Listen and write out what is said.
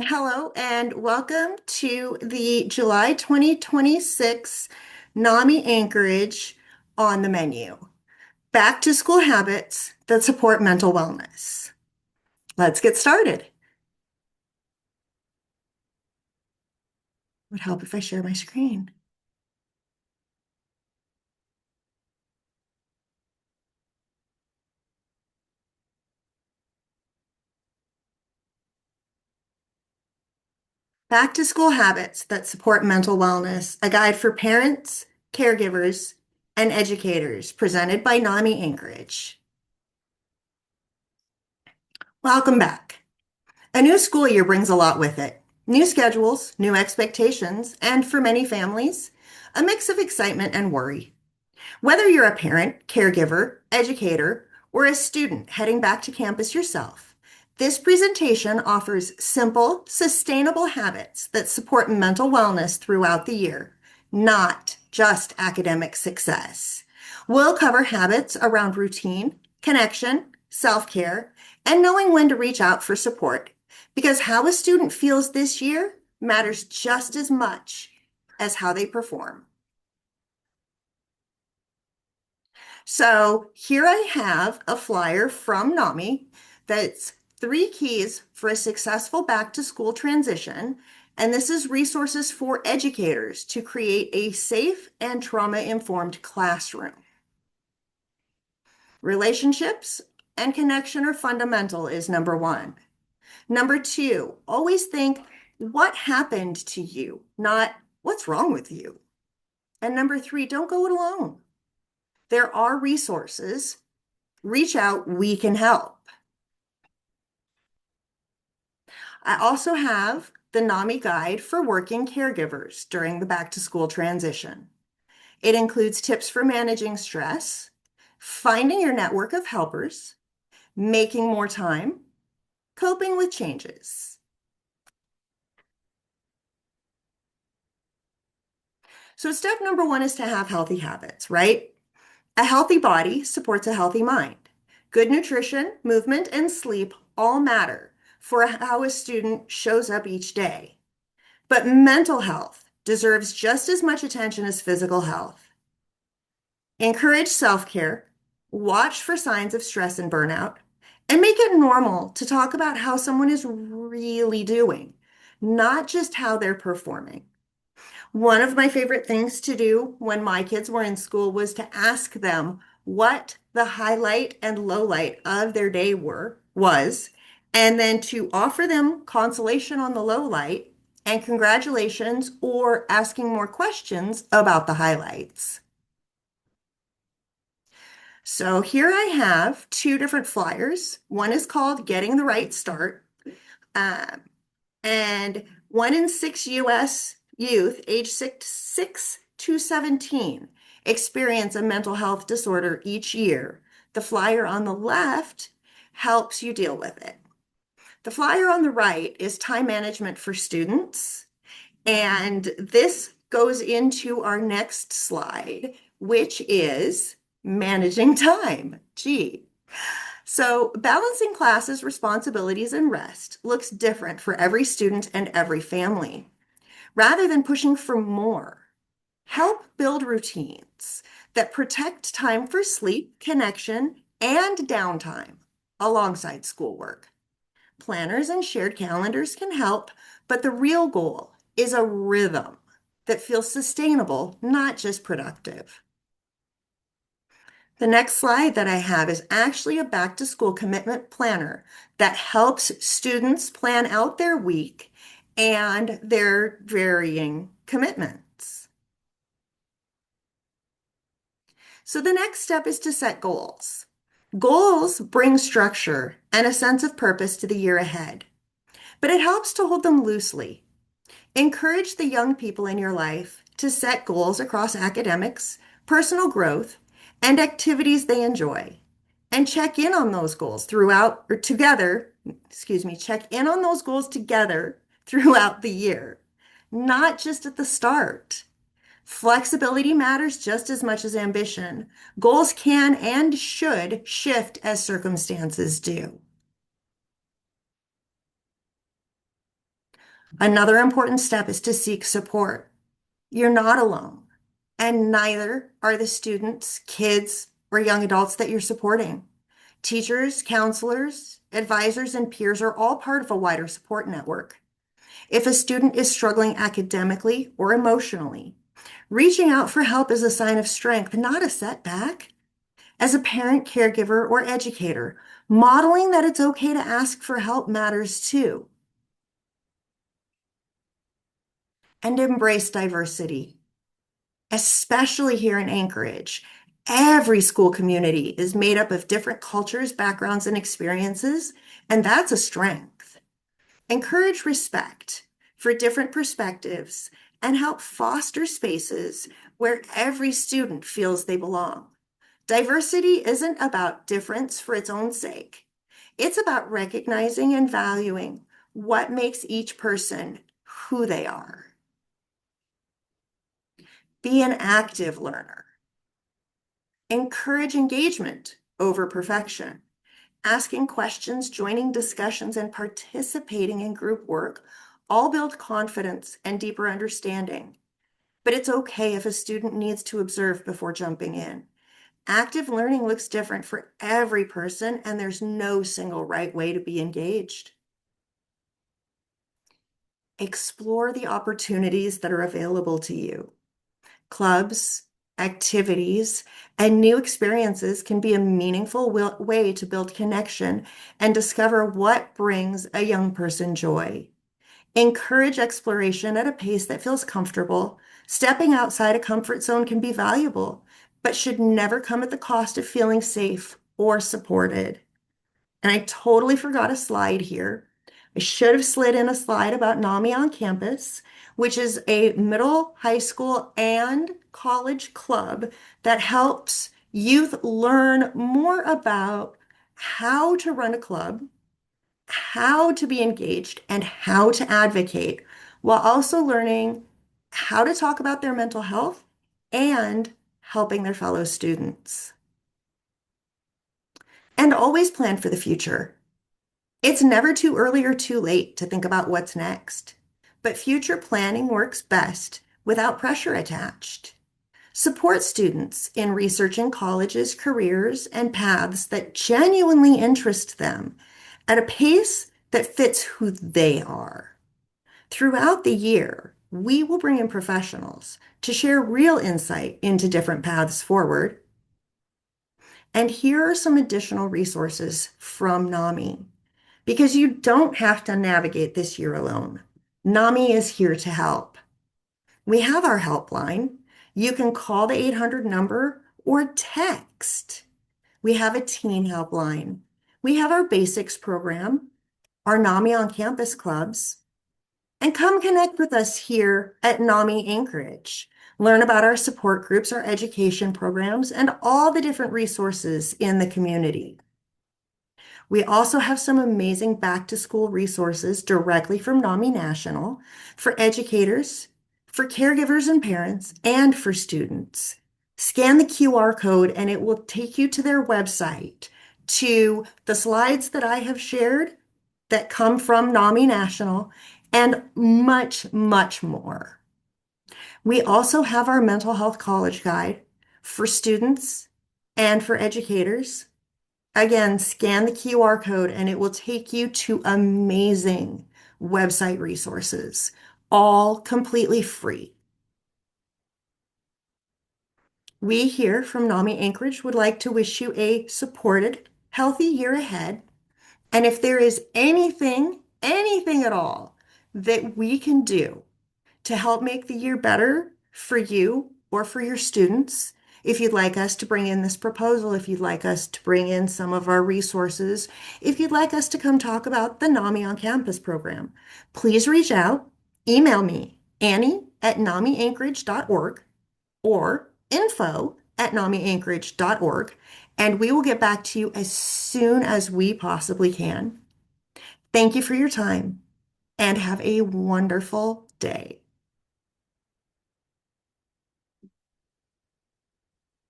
Hello and welcome to the July 2026 NAMI Anchorage on the menu. Back to school habits that support mental wellness. Let's get started. Would help if I share my screen. Back to school habits that support mental wellness, a guide for parents, caregivers, and educators, presented by NAMI Anchorage. Welcome back. A new school year brings a lot with it. New schedules, new expectations, and for many families, a mix of excitement and worry. Whether you're a parent, caregiver, educator, or a student heading back to campus yourself, this presentation offers simple, sustainable habits that support mental wellness throughout the year, not just academic success. We'll cover habits around routine, connection, self-care, and knowing when to reach out for support, because how a student feels this year matters just as much as how they perform. So here I have a flyer from NAMI that's 3 keys for a successful back to school transition. And this is resources for educators to create a safe and trauma-informed classroom. Relationships and connection are fundamental is number 1. Number 2, always think, what happened to you, not what's wrong with you. And number 3, don't go it alone. There are resources. Reach out, we can help. I also have the NAMI guide for working caregivers during the back to school transition. It includes tips for managing stress, finding your network of helpers, making more time, coping with changes. So step number 1 is to have healthy habits, right? A healthy body supports a healthy mind. Good nutrition, movement, and sleep all matter for how a student shows up each day. But mental health deserves just as much attention as physical health. Encourage self-care, watch for signs of stress and burnout, and make it normal to talk about how someone is really doing, not just how they're performing. One of my favorite things to do when my kids were in school was to ask them what the highlight and low light of their day was, and then to offer them consolation on the low light and congratulations or asking more questions about the highlights. So here I have 2 different flyers. One is called Getting the Right Start, uh, and 1 in 6 U.S. youth age 6 to 17 experience a mental health disorder each year. The flyer on the left helps you deal with it. The flyer on the right is time management for students, and this goes into our next slide, which is managing time. Gee. So balancing classes, responsibilities, and rest looks different for every student and every family. Rather than pushing for more, help build routines that protect time for sleep, connection, and downtime alongside schoolwork. Planners and shared calendars can help, but the real goal is a rhythm that feels sustainable, not just productive. The next slide that I have is actually a back to school commitment planner that helps students plan out their week and their varying commitments. So the next step is to set goals. Goals bring structure and a sense of purpose to the year ahead, but it helps to hold them loosely. Encourage the young people in your life to set goals across academics, personal growth, and activities they enjoy. And check in on those goals check in on those goals together throughout the year, not just at the start. Flexibility matters just as much as ambition. Goals can and should shift as circumstances do. Another important step is to seek support. You're not alone, and neither are the students, kids, or young adults that you're supporting. Teachers, counselors, advisors, and peers are all part of a wider support network. If a student is struggling academically or emotionally, reaching out for help is a sign of strength, not a setback. As a parent, caregiver, or educator, modeling that it's okay to ask for help matters too. And embrace diversity, especially here in Anchorage. Every school community is made up of different cultures, backgrounds, and experiences, and that's a strength. Encourage respect for different perspectives and help foster spaces where every student feels they belong. Diversity isn't about difference for its own sake. It's about recognizing and valuing what makes each person who they are. Be an active learner. Encourage engagement over perfection. Asking questions, joining discussions, and participating in group work all build confidence and deeper understanding. But it's okay if a student needs to observe before jumping in. Active learning looks different for every person, and there's no single right way to be engaged. Explore the opportunities that are available to you. Clubs, activities, and new experiences can be a meaningful way to build connection and discover what brings a young person joy. Encourage exploration at a pace that feels comfortable. Stepping outside a comfort zone can be valuable, but should never come at the cost of feeling safe or supported. And I totally forgot a slide here. I should have slid in a slide about NAMI on campus, which is a middle, high school, and college club that helps youth learn more about how to run a club, how to be engaged, and how to advocate, while also learning how to talk about their mental health and helping their fellow students. And always plan for the future. It's never too early or too late to think about what's next, but future planning works best without pressure attached. Support students in researching colleges, careers, and paths that genuinely interest them at a pace that fits who they are. Throughout the year, we will bring in professionals to share real insight into different paths forward. And here are some additional resources from NAMI, because you don't have to navigate this year alone. NAMI is here to help. We have our helpline. You can call the 800 number or text. We have a teen helpline. We have our basics program, our NAMI on campus clubs, and come connect with us here at NAMI Anchorage. Learn about our support groups, our education programs, and all the different resources in the community. We also have some amazing back to school resources directly from NAMI National for educators, for caregivers and parents, and for students. Scan the QR code and it will take you to their website, to the slides that I have shared that come from NAMI National, and much, much more. We also have our mental health college guide for students and for educators. Again, scan the QR code and it will take you to amazing website resources, all completely free. We here from NAMI Anchorage would like to wish you a supported, healthy year ahead. And if there is anything at all that we can do to help make the year better for you or for your students, if you'd like us to bring in this proposal, if you'd like us to bring in some of our resources, if you'd like us to come talk about the NAMI on Campus program, please reach out, email me, Annie@namianchorage.org or info@namianchorage.org, and we will get back to you as soon as we possibly can. Thank you for your time and have a wonderful day.